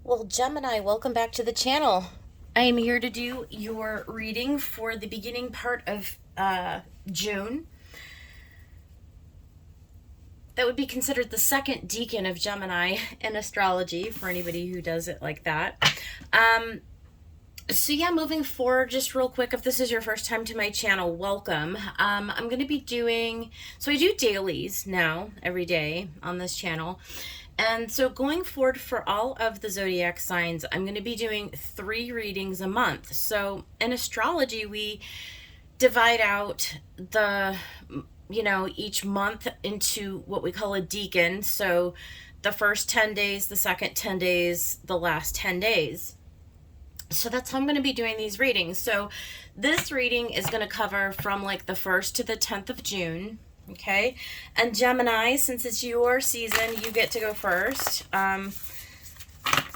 Well, Gemini, welcome back to the channel. I am here to do your reading for the beginning part of June. That would be considered the second decan of Gemini in astrology for anybody who does it like that. So yeah, moving forward, just real quick, if this is your first time to my channel, welcome. I'm going to be doing, so I do dailies now, every day on this channel. And so going forward for all of the zodiac signs, I'm going to be doing 3 readings a month. So in astrology, we divide out each month into what we call a decan. So the first 10 days, the second 10 days, the last 10 days. So that's how I'm going to be doing these readings. So this reading is going to cover from like the 1st to the 10th of June. Okay. And Gemini, since it's your season, you get to go first.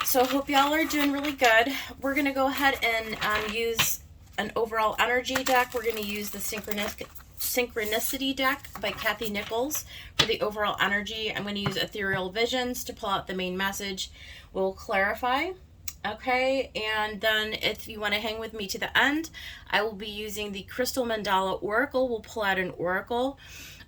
So hope y'all are doing really good. We're going to go ahead and use an overall energy deck. We're going to use the Synchronicity deck by Kathy Nichols for the overall energy. I'm going to use Ethereal Visions to pull out the main message. We'll clarify. Okay, and then if you want to hang with me to the end, I will be using the Crystal Mandala Oracle. We'll pull out an oracle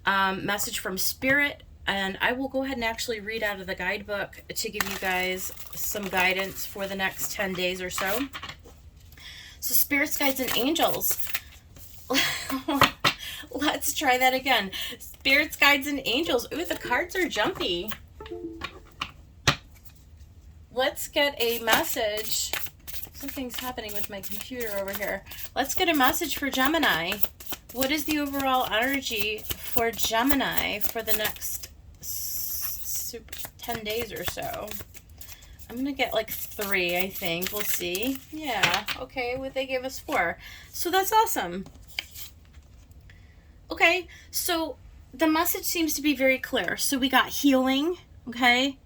message from Spirit, and I will go ahead and actually read out of the guidebook to give you guys some guidance for the next 10 days or so. So Spirits, Guides, and Angels. Let's try that again. Spirits, Guides, and Angels. Ooh, the cards are jumpy. Let's get a message. Something's happening with my computer over here. Let's get a message for Gemini. What is the overall energy for Gemini for the next 10 days or so? I'm going to get like 3, I think. We'll see. Yeah, okay, well, they gave us 4. So that's awesome. Okay, so the message seems to be very clear. So we got healing, okay?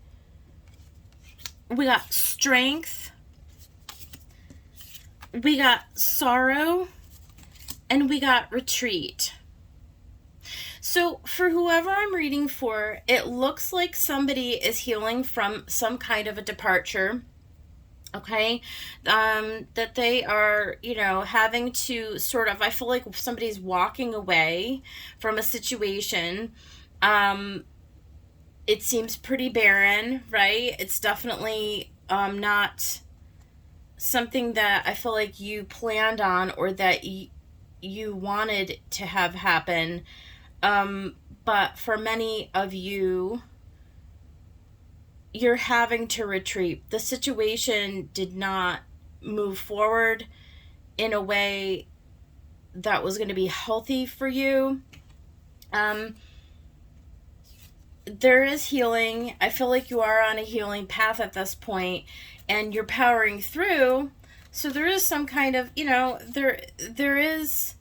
We got strength, we got sorrow, and we got retreat. So for whoever I'm reading for, it looks like somebody is healing from some kind of a departure, okay? That they are, having to sort of, I feel like somebody's walking away from a situation. It seems pretty barren, right? It's definitely not something that I feel like you planned on or that you wanted to have happen. But for many of you, you're having to retreat. The situation did not move forward in a way that was going to be healthy for you. There is healing. I feel like you are on a healing path at this point, and you're powering through. So there is some kind of, there is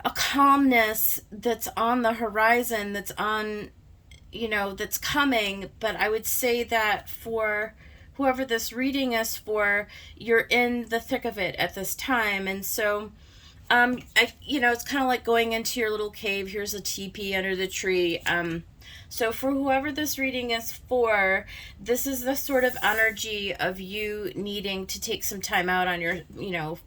a calmness that's on the horizon, that's on, that's coming. But I would say that for whoever this reading is for, you're in the thick of it at this time. And so it's kind of like going into your little cave. Here's a teepee under the tree. So for whoever this reading is for, this is the sort of energy of you needing to take some time out on your,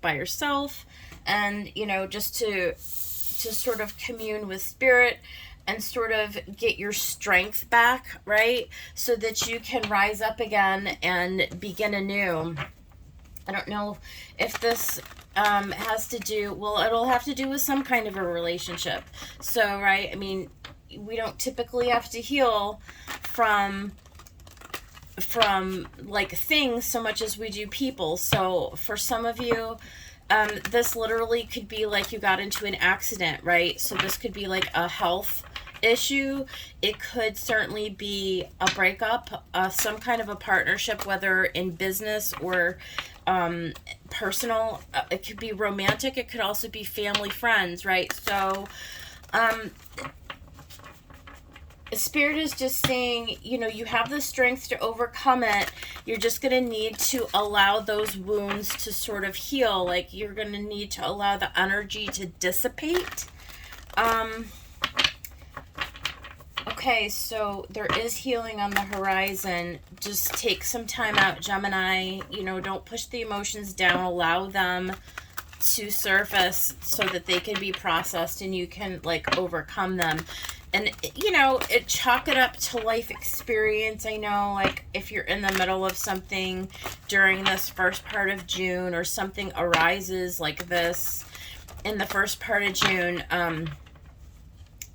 by yourself, and, just to sort of commune with Spirit and sort of get your strength back, right? So that you can rise up again and begin anew. I don't know if this has to do, well, it'll have to do with some kind of a relationship. So, right, I mean, we don't typically have to heal from like things so much as we do people. So for some of you, this literally could be like you got into an accident, right? So this could be like a health issue. It could certainly be a breakup, some kind of a partnership, whether in business or personal. It could be romantic. It could also be family, friends, right? So Spirit is just saying, you have the strength to overcome it. You're just going to need to allow those wounds to sort of heal. Like, you're going to need to allow the energy to dissipate. Okay, so there is healing on the horizon. Just take some time out, Gemini. You know, don't push the emotions down. Allow them to surface so that they can be processed and you can like overcome them. And you know, it chalk it up to life experience. I know, like, if you're in the middle of something during this first part of June, or something arises like this in the first part of June,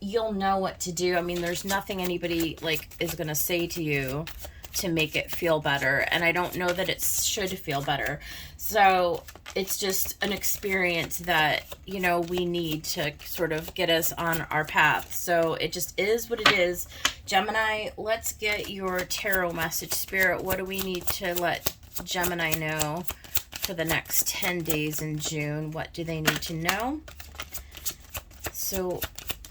you'll know what to do. I mean, there's nothing anybody like is going to say to you to make it feel better, and I don't know that it should feel better. So it's just an experience that, you know, we need to sort of get us on our path. So it just is what it is. Gemini, let's get your tarot message. Spirit, what do we need to let Gemini know for the next 10 days in June? What do they need to know? So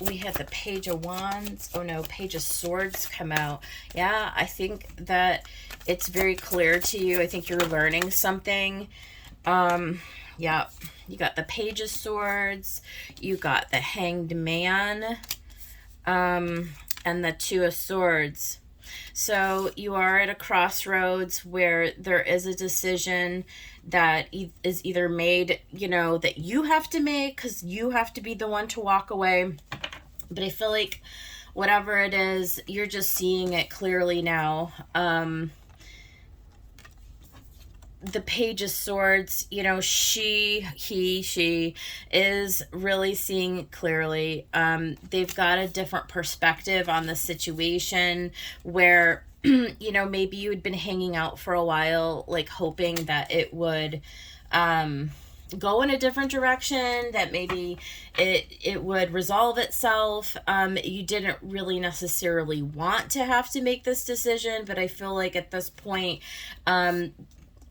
we had the Page of Wands. Oh no, Page of Swords come out. Yeah, I think that it's very clear to you. I think you're learning something. Yeah, you got the Page of Swords, you got the Hanged Man, and the Two of Swords. So you are at a crossroads where there is a decision that is either made, you know, that you have to make because you have to be the one to walk away. But I feel like whatever it is, you're just seeing it clearly now. The Page of Swords, you know, she is really seeing clearly. They've got a different perspective on the situation where, you know, maybe you had been hanging out for a while, like hoping that it would go in a different direction, that maybe it would resolve itself. You didn't really necessarily want to have to make this decision, but I feel like at this point,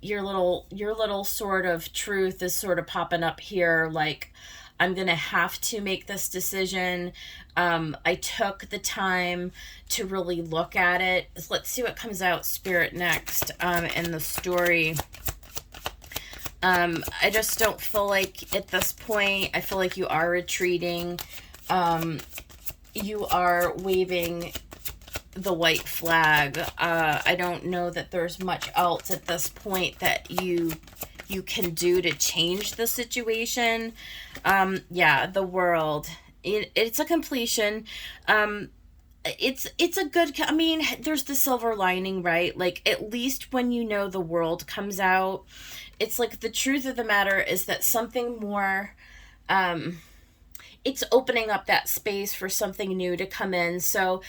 your little sort of truth is sort of popping up here, like, I'm gonna have to make this decision. I took the time to really look at it. Let's see what comes out, Spirit, next in the story. I just don't feel like at this point, I feel like you are retreating. You are waving the white flag. I don't know that there's much else at this point that you can do to change the situation. Yeah, the World. It's a completion. It's a good, I mean, there's the silver lining, right? Like, at least when you know the World comes out, it's like the truth of the matter is that something more, it's opening up that space for something new to come in. So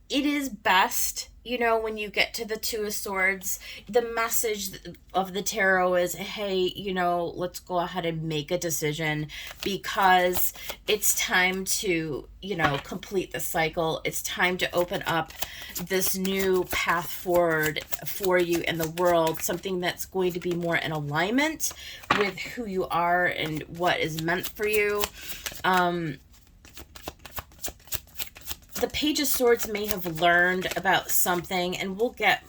it is best, you know, when you get to the Two of Swords, the message of the tarot is, hey, you know, let's go ahead and make a decision, because it's time to, you know, complete the cycle. It's time to open up this new path forward for you in the world, something that's going to be more in alignment with who you are and what is meant for you. The Page of Swords may have learned about something, and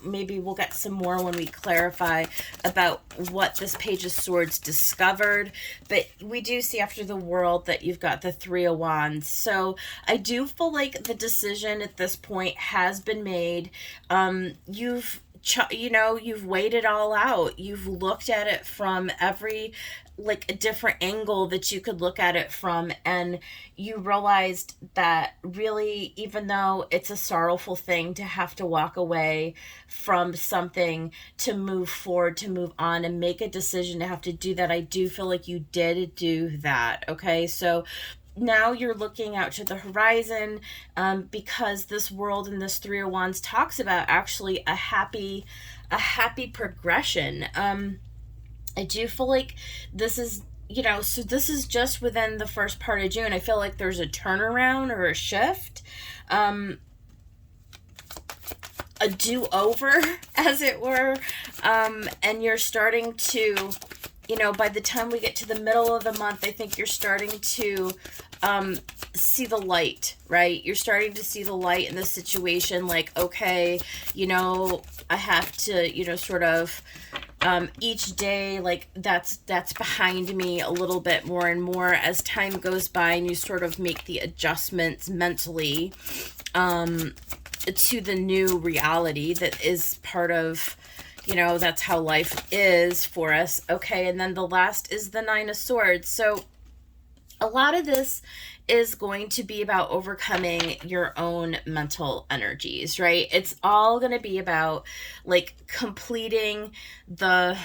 maybe we'll get some more when we clarify about what this Page of Swords discovered. But we do see after the World that you've got the Three of Wands. So I do feel like the decision at this point has been made. You've weighed it all out. You've looked at it from every, like, a different angle that you could look at it from, and you realized that really, even though it's a sorrowful thing to have to walk away from something, to move forward, to move on and make a decision, to have to do that, I do feel like you did do that. Okay, so now you're looking out to the horizon, because this World and this Three of Wands talks about actually a happy progression. I do feel like this is, you know, so this is just within the first part of June. I feel like there's a turnaround or a shift, a do-over, as it were, and you're starting to, you know, by the time we get to the middle of the month, I think you're starting to see the light, right? You're starting to see the light in the situation, like, okay, you know, I have to, you know, sort of Each day, like that's behind me a little bit more and more as time goes by, and you sort of make the adjustments mentally to the new reality that is part of, that's how life is for us. Okay, and then the last is the Nine of Swords. So a lot of this is going to be about overcoming your own mental energies, right? It's all going to be about like completing the,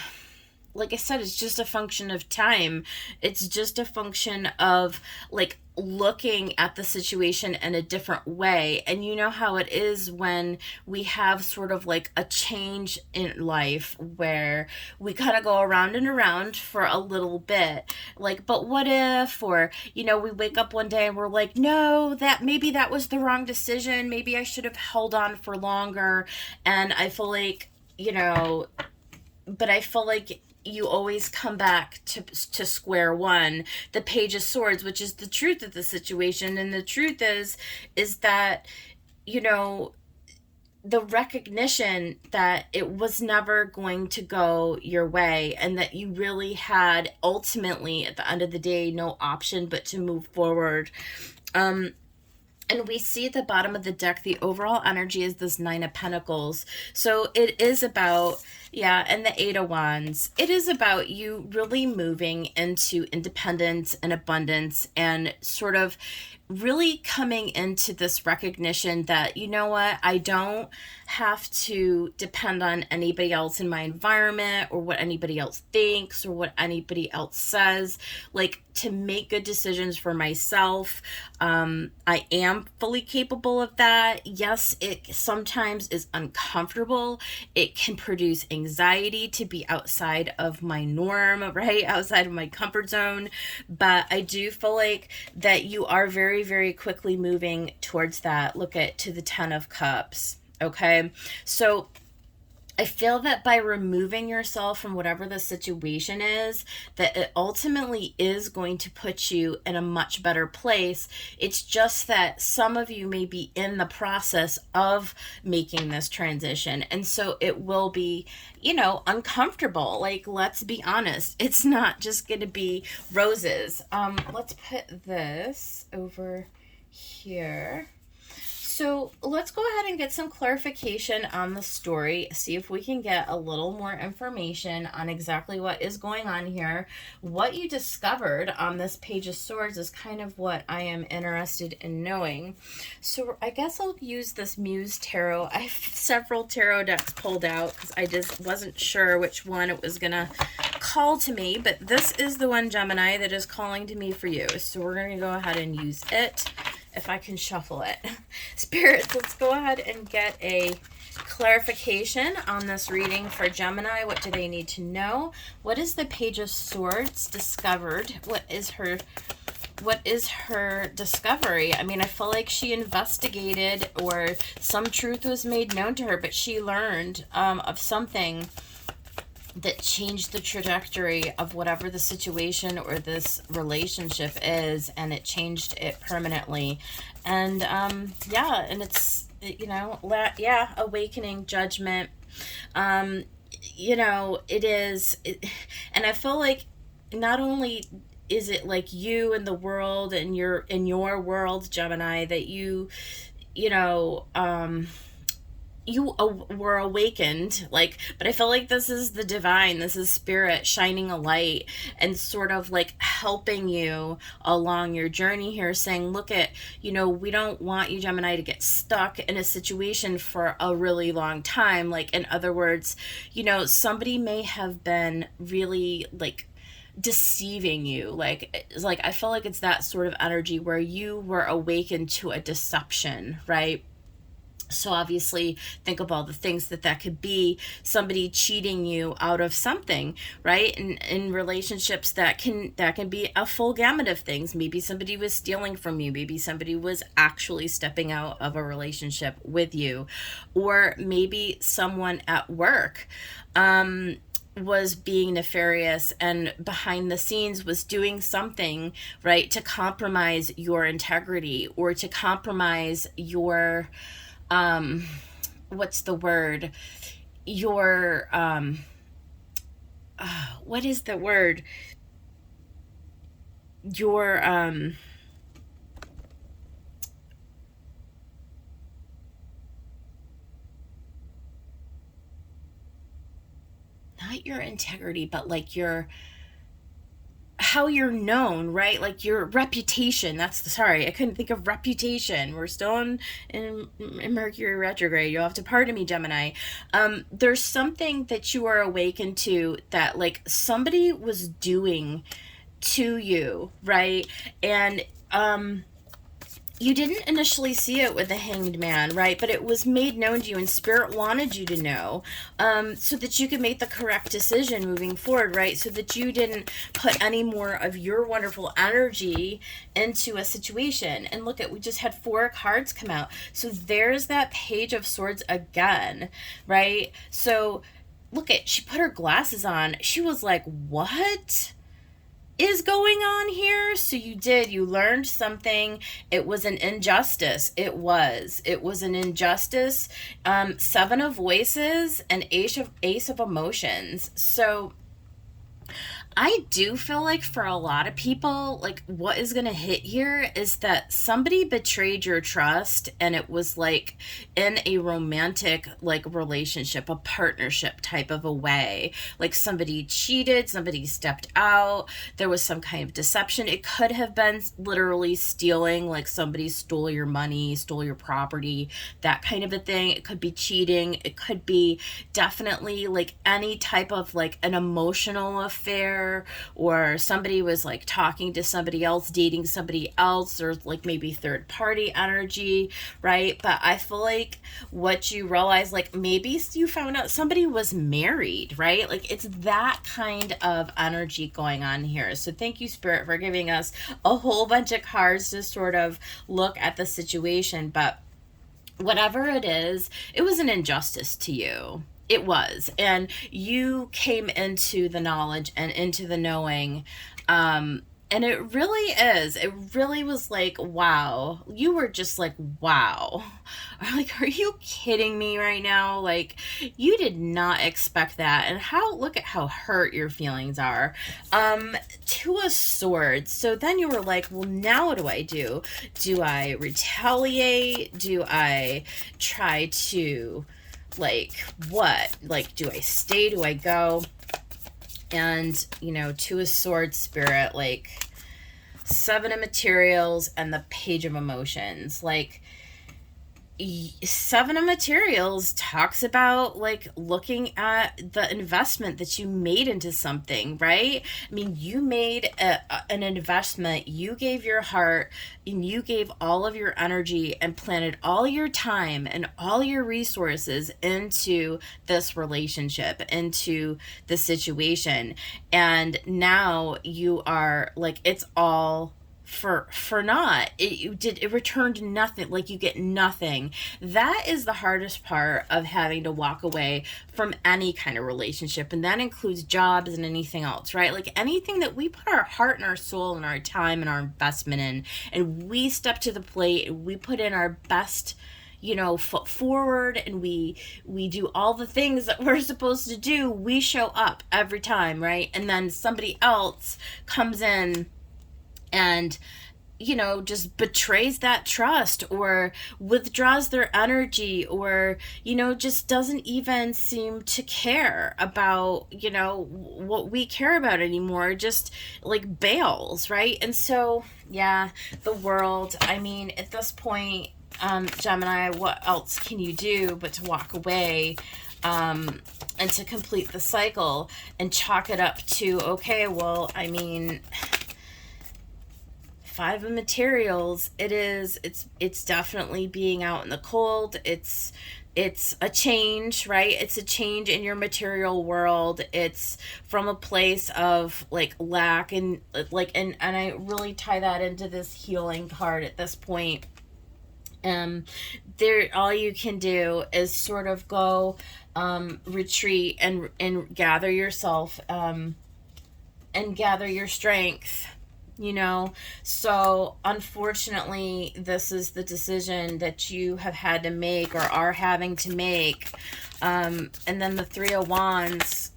like I said, it's just a function of time. It's just a function of like looking at the situation in a different way. And you know how it is when we have sort of like a change in life where we kind of go around and around for a little bit. Like, but what if, or, we wake up one day and we're like, no, that maybe that was the wrong decision. Maybe I should have held on for longer. And I feel like, but I feel like you always come back to square one, the Page of Swords, which is the truth of the situation. And the truth is that, the recognition that it was never going to go your way, and that you really had ultimately at the end of the day no option but to move forward. And we see at the bottom of the deck, the overall energy is this Nine of Pentacles. So it is about, and the Eight of Wands. It is about you really moving into independence and abundance, and sort of really coming into this recognition that, you know what, I don't have to depend on anybody else in my environment, or what anybody else thinks, or what anybody else says, like to make good decisions for myself. I am fully capable of that. Yes, it sometimes is uncomfortable. It can produce anxiety to be outside of my norm, right? Outside of my comfort zone. But I do feel like that you are very, very quickly moving towards that. Look at to the Ten of Cups. Okay. So I feel that by removing yourself from whatever the situation is, that it ultimately is going to put you in a much better place. It's just that some of you may be in the process of making this transition. And so it will be, uncomfortable. Like, let's be honest. It's not just going to be roses. Let's put this over here. So let's go ahead and get some clarification on the story, see if we can get a little more information on exactly what is going on here. What you discovered on this Page of Swords is kind of what I am interested in knowing. So I guess I'll use this Muse Tarot. I have several tarot decks pulled out because I just wasn't sure which one it was going to call to me, but this is the one, Gemini, that is calling to me for you. So we're going to go ahead and use it. If I can shuffle it. Spirits, let's go ahead and get a clarification on this reading for Gemini. What do they need to know? What is the Page of Swords discovered? What is her discovery? I mean, I feel like she investigated, or some truth was made known to her, but she learned of something that changed the trajectory of whatever the situation or this relationship is, and it changed it permanently. And and it's, awakening, judgment. It is, and I feel like not only is it like you and the world, and you're in your world, Gemini, that you were awakened, but I feel like this is the divine, this is spirit shining a light and sort of like helping you along your journey here, saying, look at, we don't want you, Gemini, to get stuck in a situation for a really long time. Like, in other words, somebody may have been really like deceiving you. Like I feel like it's that sort of energy where you were awakened to a deception, right? So obviously think of all the things that could be, somebody cheating you out of something, right? And in relationships that can be a full gamut of things. Maybe somebody was stealing from you. Maybe somebody was actually stepping out of a relationship with you. Or maybe someone at work was being nefarious and behind the scenes was doing something, right, to compromise your integrity, or to compromise your what's the word, your what is the word? Your not your integrity, but like your how you're known, right? Like your reputation. That's the, sorry, I couldn't think of reputation. We're still in Mercury retrograde. You'll have to pardon me, Gemini. There's something that you are awakened to that like somebody was doing to you, right? And you didn't initially see it with the Hanged Man, right? But it was made known to you, and Spirit wanted you to know, so that you could make the correct decision moving forward, right? So that you didn't put any more of your wonderful energy into a situation. And look at, we just had 4 cards come out. So there's that Page of Swords again, right? So look at, she put her glasses on. She was like, what is going on here? So you learned something. It was an injustice. It was an injustice. 7 of Voices and Ace of Emotions. So I do feel like for a lot of people, like what is going to hit here is that somebody betrayed your trust, and it was like in a romantic like relationship, a partnership type of a way. Like somebody cheated, somebody stepped out, there was some kind of deception. It could have been literally stealing, like somebody stole your money, stole your property, that kind of a thing. It could be cheating. It could be definitely like any type of like an emotional affair, or somebody was like talking to somebody else, dating somebody else, or like maybe third party energy, right? But I feel like what you realize, like maybe you found out somebody was married, right? Like it's that kind of energy going on here. So thank you, Spirit, for giving us a whole bunch of cards to sort of look at the situation. But whatever it is, it was an injustice to you. It was. And you came into the knowledge and into the knowing. And it really is. It really was like, wow. You were just like, wow. Like, are you kidding me right now? Like, you did not expect that. And look at how hurt your feelings are. 2 of Swords. So then you were like, well, now what do I do? Do I retaliate? Do I try to, like, what? Like, do I stay? Do I go? And 2 of Swords, Spirit, like 7 of Materials and the Page of Emotions. Like 7 of Materials talks about like looking at the investment that you made into something, right? I mean, you made an investment, you gave your heart, and you gave all of your energy and planted all your time and all your resources into this relationship, into the situation. And now you are like, it's all for not, it returned nothing. Like you get nothing. That is the hardest part of having to walk away from any kind of relationship, and that includes jobs and anything else, right? Like anything that we put our heart and our soul and our time and our investment in, and we step to the plate and we put in our best foot forward, and we do all the things that we're supposed to do. We show up every time, right? And then somebody else comes in and just betrays that trust, or withdraws their energy, or just doesn't even seem to care about what we care about anymore, just like bails, right? And so yeah, the world, I mean, at this point, Gemini, what else can you do but to walk away, and to complete the cycle and chalk it up to, okay, well, I mean, 5 of Materials, it's definitely being out in the cold. It's a change, right? It's a change in your material world. It's from a place of like lack, and like, and I really tie that into this healing card at this point. There, all you can do is sort of go, retreat and gather yourself, and gather your strength. So unfortunately, this is the decision that you have had to make, or are having to make. And then the 3 of Wands,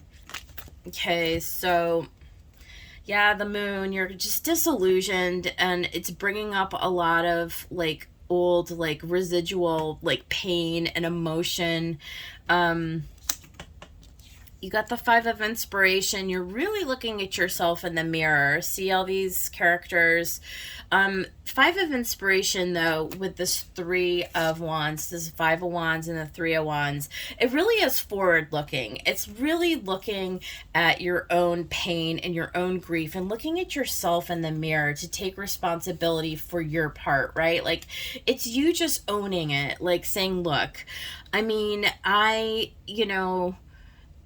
Okay, so yeah, the moon, you're just disillusioned, and it's bringing up a lot of like old, like residual, like pain and emotion. Um, you got the five of inspiration. You're really looking at yourself in the mirror. See all these characters. Five of inspiration, though, with this three of wands, this five of wands and the three of wands, it really is forward looking. It's really looking at your own pain and your own grief and looking at yourself in the mirror to take responsibility for your part, right? Like, it's you just owning it, like saying, look, I mean,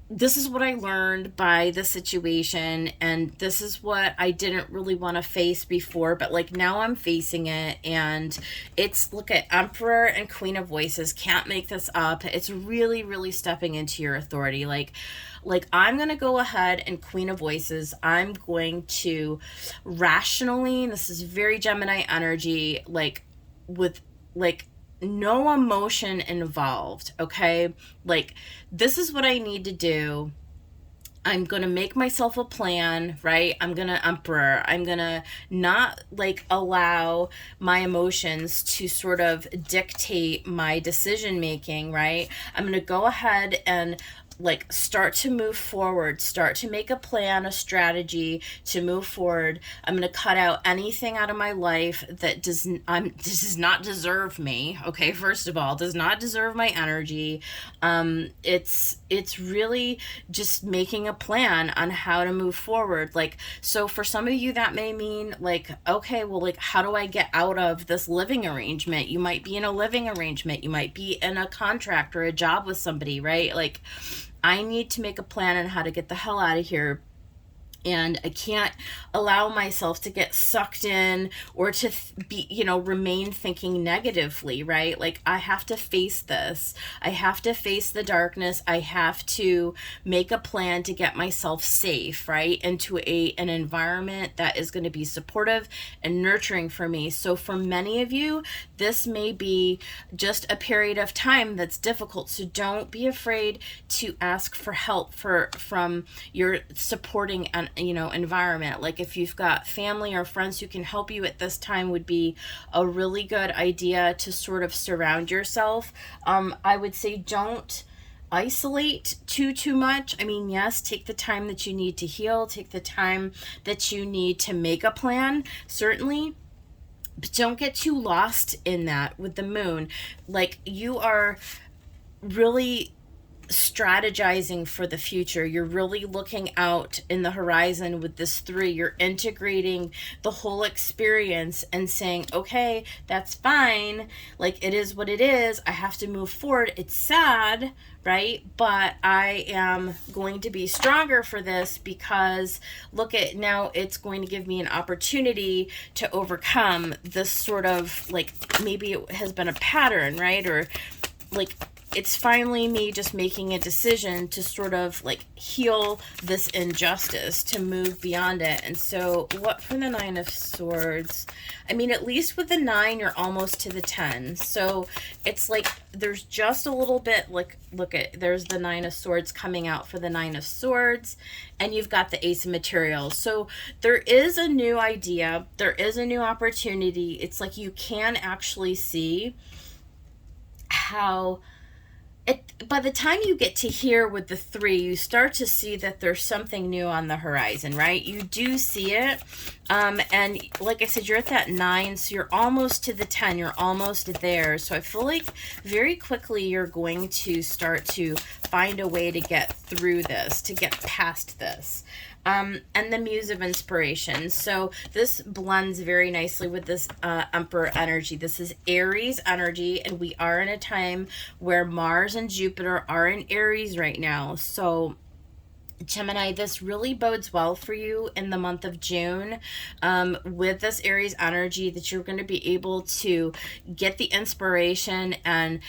this is what I learned by the situation, and this is what I didn't really want to face before, but like now I'm facing it. And it's, look at Emperor and Queen of Voices, can't make this up. It's really, really stepping into your authority. Like I'm going to go ahead and Queen of Voices, I'm going to rationally, and this is very Gemini energy, like with like no emotion involved, okay? Like, this is what I need to do. I'm going to make myself a plan, right? I'm going to Emperor. I'm going to not like allow my emotions to sort of dictate my decision making, right? I'm going to go ahead and like start to move forward, start to make a plan, a strategy to move forward. I'm going to cut out anything out of my life that does not deserve me. Okay, first of all, does not deserve my energy. It's really just making a plan on how to move forward. Like, so for some of you that may mean like, okay, well, like, how do I get out of this living arrangement? You might be in a living arrangement, you might be in a contract or a job with somebody, right? Like, I need to make a plan on how to get the hell out of here, and I can't allow myself to get sucked in or to be, remain thinking negatively, right? Like, I have to face this. I have to face the darkness. I have to make a plan to get myself safe, right? Into an environment that is going to be supportive and nurturing for me. So for many of you, this may be just a period of time that's difficult. So don't be afraid to ask for help from your supporting and environment. Like, if you've got family or friends who can help you at this time, would be a really good idea to sort of surround yourself. I would say don't isolate too much. I mean, yes, take the time that you need to heal, take the time that you need to make a plan, certainly, but don't get too lost in that with the moon. Like, you are really strategizing for the future. You're really looking out in the horizon with this three. You're integrating the whole experience and saying, okay, that's fine. Like, it is what it is. I have to move forward. It's sad, right? But I am going to be stronger for this, because look at now, it's going to give me an opportunity to overcome this sort of, like, maybe it has been a pattern, right? Or like, it's finally me just making a decision to sort of like heal this injustice, to move beyond it. And so what for the Nine of Swords? I mean, at least with the 9, you're almost to the 10. So it's like there's just a little bit, like, there's the 9 of Swords coming out for the 9 of Swords, and you've got the Ace of Materials. So there is a new idea, there is a new opportunity. It's like you can actually see how by the time you get to here with the 3, you start to see that there's something new on the horizon, right? You do see it. And like I said, you're at that 9, so you're almost to the 10. You're almost there. So I feel like very quickly you're going to start to find a way to get through this, to get past this. And the Muse of Inspiration. So this blends very nicely with this Emperor energy. This is Aries energy, and we are in a time where Mars and Jupiter are in Aries right now. So Gemini, this really bodes well for you in the month of June, with this Aries energy, that you're going to be able to get the inspiration and,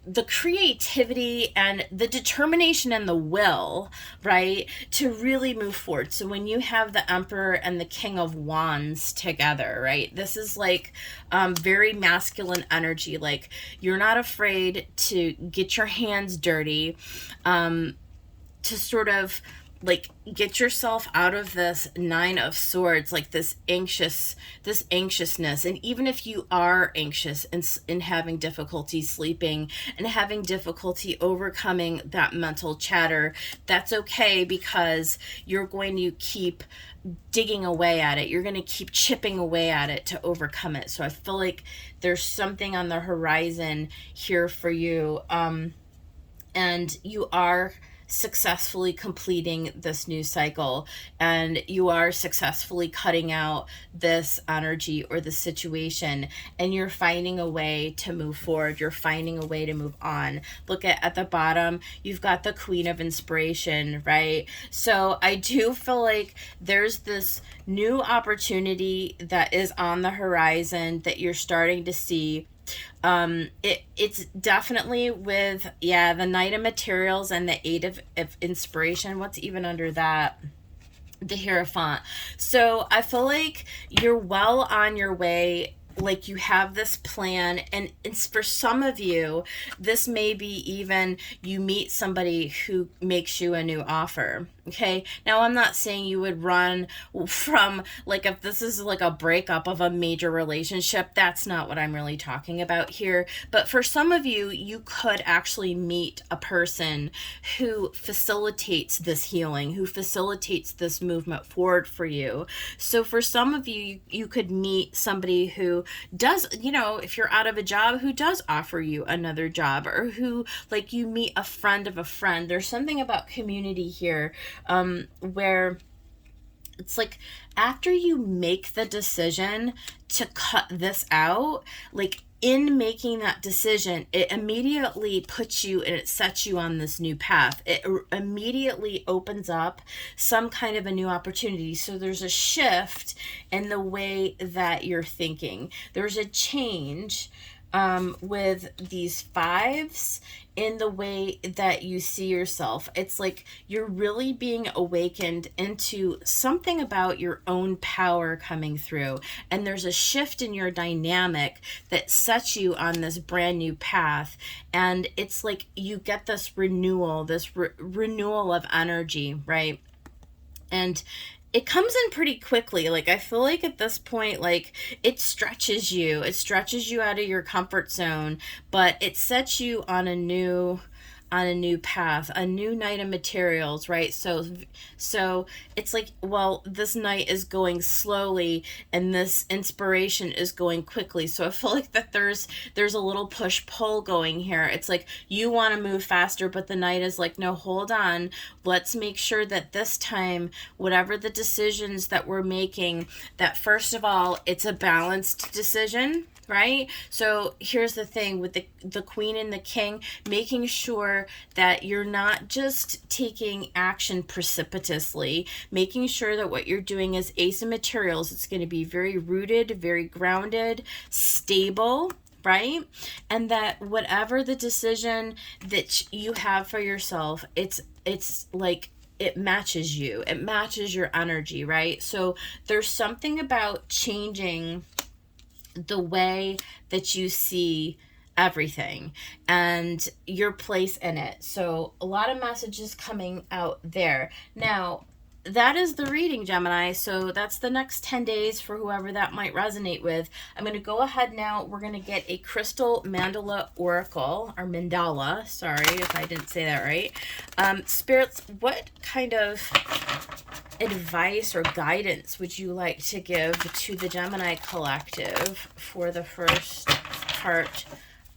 the creativity and the determination and the will, right, to really move forward. So when you have the Emperor and the King of Wands together, right, this is like very masculine energy. Like, you're not afraid to get your hands dirty, to sort of like get yourself out of this Nine of Swords, like this anxiousness. And even if you are anxious and having difficulty sleeping and having difficulty overcoming that mental chatter, that's okay, because you're going to keep digging away at it. You're going to keep chipping away at it to overcome it. So I feel like there's something on the horizon here for you. And you are successfully completing this new cycle, and you are successfully cutting out this energy or the situation, and you're finding a way to move forward. You're finding a way to move on. Look at the bottom, you've got the Queen of Inspiration, right? So I do feel like there's this new opportunity that is on the horizon that you're starting to see. It's definitely with, the Knight of Materials and the Eight of Inspiration. What's even under that? The Hierophant. So I feel like you're well on your way. Like you have this plan, and it's for some of you, this may be even you meet somebody who makes you a new offer. Okay, now I'm not saying you would run from, like, if this is like a breakup of a major relationship, that's not what I'm really talking about here. But for some of you, you could actually meet a person who facilitates this healing, who facilitates this movement forward for you. So for some of you, you could meet somebody who does, if you're out of a job, who does offer you another job, or who, like, you meet a friend of a friend. There's something about community here, where it's like after you make the decision to cut this out, like in making that decision, it immediately puts you and it sets you on this new path. It immediately opens up some kind of a new opportunity. So there's a shift in the way that you're thinking. There's a change with these fives in the way that you see yourself. It's like you're really being awakened into something about your own power coming through. And there's a shift in your dynamic that sets you on this brand new path. And it's like you get this renewal, this renewal of energy, right? And it comes in pretty quickly. Like, I feel like at this point, like, it stretches you out of your comfort zone, but it sets you on a new path, a new Knight of Materials, right? So it's like, well, this knight is going slowly and this inspiration is going quickly. So I feel like that there's a little push-pull going here. It's like you want to move faster, but the knight is like, no, hold on. Let's make sure that this time, whatever the decisions that we're making, that first of all, it's a balanced decision, right? So here's the thing with the Queen and the King, making sure that you're not just taking action precipitously, making sure that what you're doing is Ace of Materials. It's going to be very rooted, very grounded, stable, right? And that whatever the decision that you have for yourself, it's like it matches you. It matches your energy, right? So there's something about changing the way that you see everything and your place in it. So a lot of messages coming out there. Now, that is the reading, Gemini. So that's the next 10 days for whoever that might resonate with. I'm going to go ahead now. We're going to get a crystal mandala oracle, or mandala. Sorry if I didn't say that right. Spirits, what kind of advice or guidance would you like to give to the Gemini collective for the first part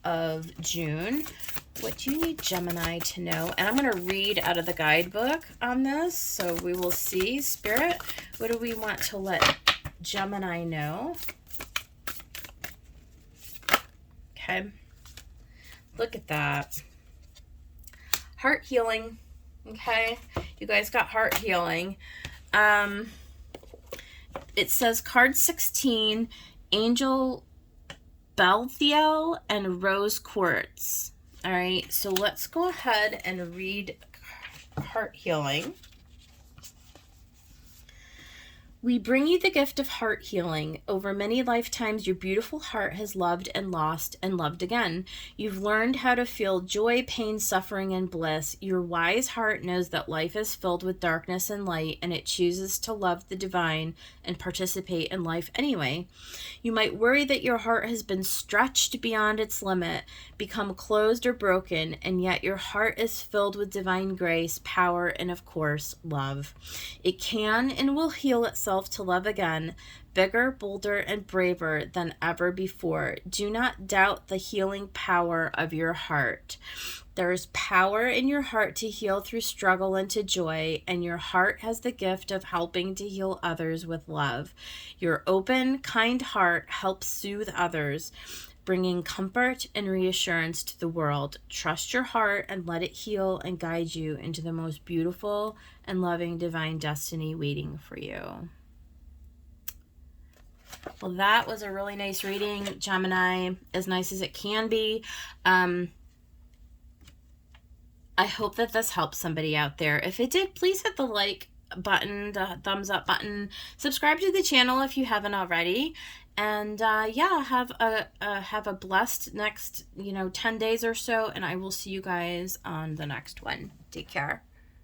of June? What do you need Gemini to know? And I'm going to read out of the guidebook on this, so we will see. Spirit, what do we want to let Gemini know? Okay. Look at that. Heart healing. Okay. You guys got heart healing. It says card 16, Angel Belthiel and Rose Quartz. All right, so let's go ahead and read heart healing. We bring you the gift of heart healing. Over many lifetimes, your beautiful heart has loved and lost and loved again. You've learned how to feel joy, pain, suffering, and bliss. Your wise heart knows that life is filled with darkness and light, and it chooses to love the divine and participate in life anyway. You might worry that your heart has been stretched beyond its limit, become closed or broken, and yet your heart is filled with divine grace, power, and of course, love. It can and will heal itself to love again, bigger, bolder, and braver than ever before. Do not doubt the healing power of your heart. There is power in your heart to heal through struggle and to joy, and your heart has the gift of helping to heal others with love. Your open, kind heart helps soothe others, bringing comfort and reassurance to the world. Trust your heart and let it heal and guide you into the most beautiful and loving divine destiny waiting for you. Well, that was a really nice reading, Gemini, as nice as it can be. I hope that this helps somebody out there. If it did, please hit the like button, the thumbs up button. Subscribe to the channel if you haven't already. And yeah, have a blessed next 10 days or so, and I will see you guys on the next one. Take care.